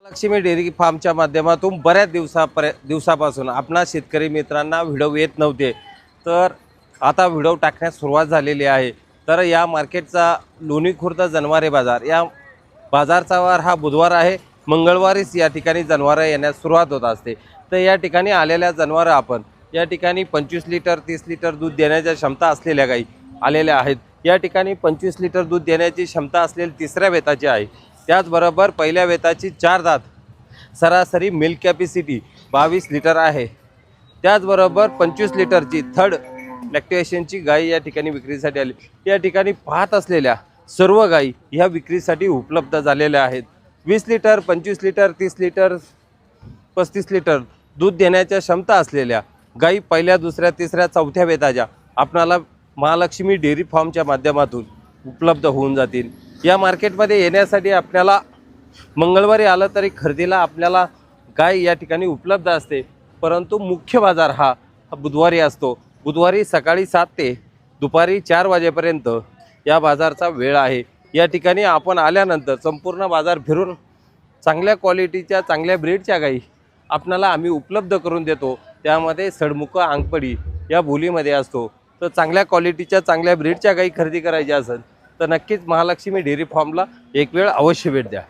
Lakshmi dairy फार्मच्या माध्यमातून बऱ्याच दिवसापासून आपणा शेतकरी मित्रांना व्हिडिओ येत नव्हते, तर आता व्हिडिओ टाकण्यास सुरुवात झालेली आहे। तर या मार्केटचा लोणी खुर्द जनावरे बाजार, या बाजारचा वार हा बुधवार आहे। मंगळवारीच या ठिकाणी जनावरे येण्यास सुरुवात होत असते। तर या ठिकाणी आलेल्या जनावरे आपण या ठिकाणी 25 लिटर 30 लिटर दूध देण्याची क्षमता असलेल्या गाई आलेल्या आहेत। या ठिकाणी 25 लिटर दूध देण्याची क्षमता असलेली तिसऱ्या वेताची आहे। त्याचबरोबर पहिल्या वेताची 4 दात, सरासरी मिल्क कॅपॅसिटी 22 लिटर आहे। त्याचबरोबर 25 लिटरची थर्ड लॅक्टेशनची गाई या ठिकाणी विक्रीसाठी आली। या ठिकाणी पाहत असलेल्या सर्व गाई ह्या विक्रीसाठी उपलब्ध झालेल्या आहेत। 20 लिटर 25 लिटर 30 लिटर 35 लिटर दूध देण्याच्या क्षमता असलेल्या गाई पहिल्या दुसऱ्या तिसऱ्या चौथ्या वेताच्या आपणाला महालक्ष्मी डेअरी फार्मच्या माध्यमातून उपलब्ध होऊन जातील। या मार्केटमध्ये येण्यासाठी आपल्याला मंगळवारी आलं तरी खरेदीला आपल्याला गाय या ठिकाणी उपलब्ध असते, परंतु मुख्य बाजार हा बुधवारी असतो। बुधवारी सकाळी 7 ते दुपारी 4 वाजेपर्यंत या बाजारचा वेळ आहे। या ठिकाणी आपण आल्यानंतर संपूर्ण बाजार फिरून चांगल्या क्वालिटीच्या चांगल्या ब्रीडच्या गाई आपल्याला आम्ही उपलब्ध करून देतो। त्यामध्ये सडमुख आंगपडी या बोलीमध्ये असतो। तर चांगल्या क्वालिटीच्या चांगल्या ब्रीडच्या गाई खरेदी करायच्या असेल तर नक्कीच महालक्ष्मी डेअरी फार्मला एक वेळ अवश्य भेट द्या।